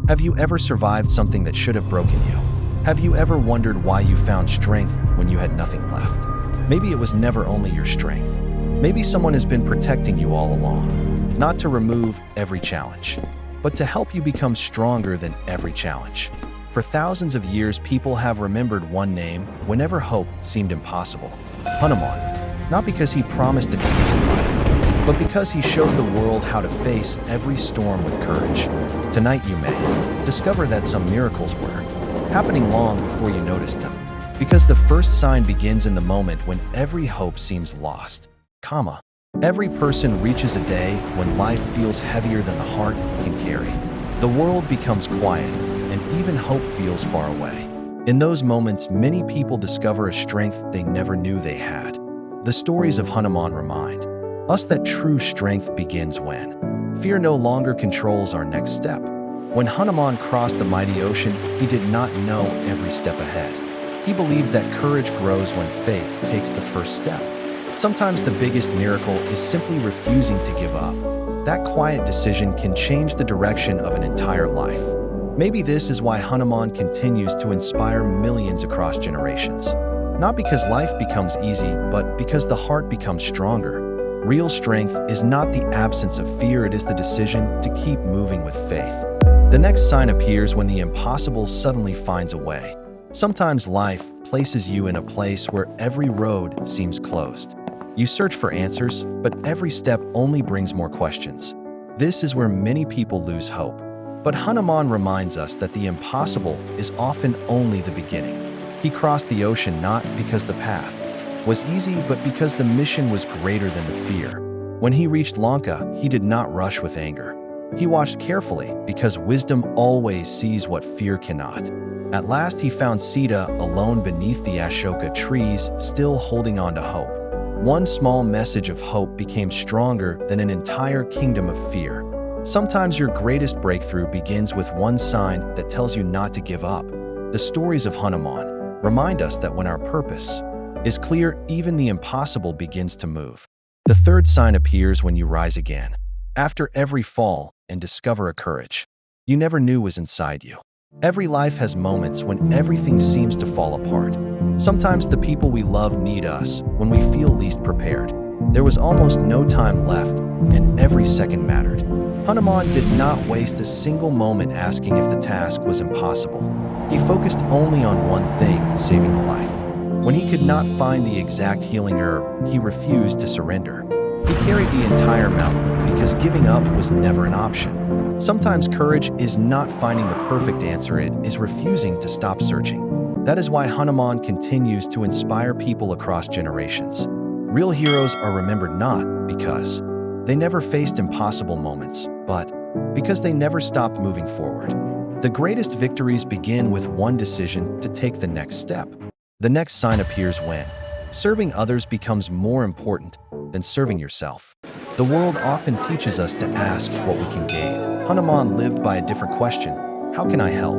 Have you ever survived something that should have broken you? Have you ever wondered why you found strength when you had nothing left? Maybe it was never only your strength. Maybe someone has been protecting you all along, not to remove every challenge, but to help you become stronger than every challenge. For thousands of years, people have remembered one name whenever hope seemed impossible: Hanuman. Not because he promised an easy life, but because he showed the world how to face every storm with courage. Tonight you may discover that some miracles were happening long before you noticed them. Because the first sign begins in the moment when every hope seems lost. Every person reaches a day when life feels heavier than the heart can carry. The world becomes quiet, and even hope feels far away. In those moments, many people discover a strength they never knew they had. The stories of Hanuman remind us that true strength begins when fear no longer controls our next step. When Hanuman crossed the mighty ocean, he did not know every step ahead. He believed that courage grows when faith takes the first step. Sometimes the biggest miracle is simply refusing to give up. That quiet decision can change the direction of an entire life. Maybe this is why Hanuman continues to inspire millions across generations. Not because life becomes easy, but because the heart becomes stronger. Real strength is not the absence of fear, it is the decision to keep moving with faith. The next sign appears when the impossible suddenly finds a way. Sometimes life places you in a place where every road seems closed. You search for answers, but every step only brings more questions. This is where many people lose hope. But Hanuman reminds us that the impossible is often only the beginning. He crossed the ocean not because the path was easy, but because the mission was greater than the fear. When he reached Lanka, he did not rush with anger. He watched carefully, because wisdom always sees what fear cannot. At last he found Sita alone beneath the Ashoka trees, still holding on to hope. One small message of hope became stronger than an entire kingdom of fear. Sometimes your greatest breakthrough begins with one sign that tells you not to give up. The stories of Hanuman remind us that when our purpose is clear, even the impossible begins to move. The third sign appears when you rise again, after every fall, and discover a courage you never knew was inside you. Every life has moments when everything seems to fall apart. Sometimes the people we love need us when we feel least prepared. There was almost no time left, and every second mattered. Hanuman did not waste a single moment asking if the task was impossible. He focused only on one thing: saving a life. When he could not find the exact healing herb, he refused to surrender. He carried the entire mountain because giving up was never an option. Sometimes courage is not finding the perfect answer, it is refusing to stop searching. That is why Hanuman continues to inspire people across generations. Real heroes are remembered not because they never faced impossible moments, but because they never stopped moving forward. The greatest victories begin with one decision to take the next step. The next sign appears when serving others becomes more important than serving yourself. The world often teaches us to ask what we can gain. Hanuman lived by a different question: how can I help?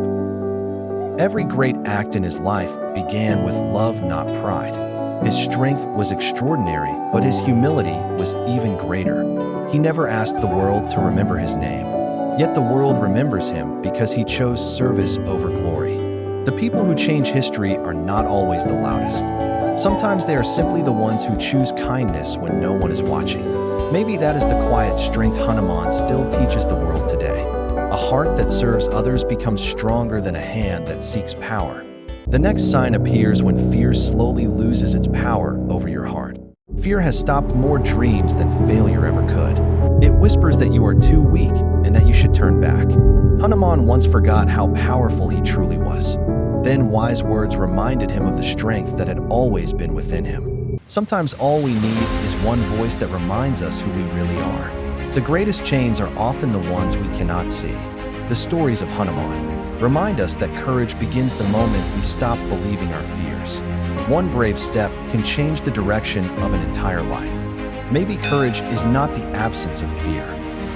Every great act in his life began with love, not pride. His strength was extraordinary, but his humility was even greater. He never asked the world to remember his name. Yet the world remembers him because he chose service over glory. The people who change history are not always the loudest. Sometimes they are simply the ones who choose kindness when no one is watching. Maybe that is the quiet strength Hanuman still teaches the world today. A heart that serves others becomes stronger than a hand that seeks power. The next sign appears when fear slowly loses its power over your heart. Fear has stopped more dreams than failure ever could. It whispers that you are too weak and that you should turn back. Hanuman once forgot how powerful he truly was. Then wise words reminded him of the strength that had always been within him. Sometimes all we need is one voice that reminds us who we really are. The greatest chains are often the ones we cannot see. The stories of Hanuman remind us that courage begins the moment we stop believing our fears. One brave step can change the direction of an entire life. Maybe courage is not the absence of fear.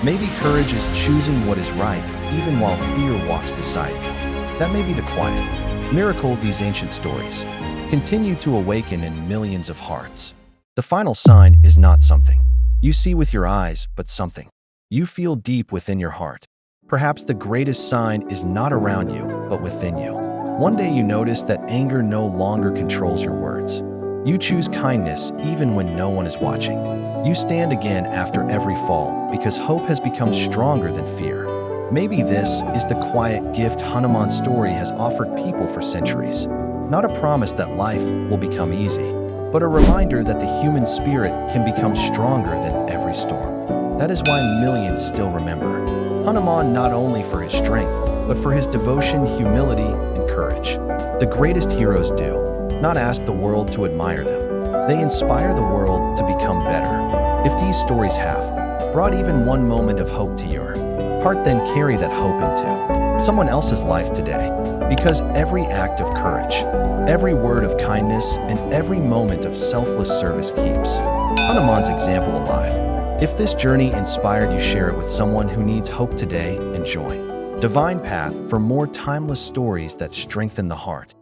Maybe courage is choosing what is right, even while fear walks beside you. That may be the quiet miracle of these ancient stories. Continue to awaken in millions of hearts. The final sign is not something you see with your eyes, but something you feel deep within your heart. Perhaps the greatest sign is not around you, but within you. One day you notice that anger no longer controls your words. You choose kindness even when no one is watching. You stand again after every fall because hope has become stronger than fear. Maybe this is the quiet gift Hanuman's story has offered people for centuries. Not a promise that life will become easy, but a reminder that the human spirit can become stronger than every storm. That is why millions still remember Hanuman not only for his strength, but for his devotion, humility, and courage. The greatest heroes do not ask the world to admire them. They inspire the world to become better. If these stories have brought even one moment of hope to your heart, then carry that hope into someone else's life today. Because every act of courage, every word of kindness, and every moment of selfless service keeps Hanuman's example alive. If this journey inspired you, share it with someone who needs hope today and joy. Divine Path for more timeless stories that strengthen the heart.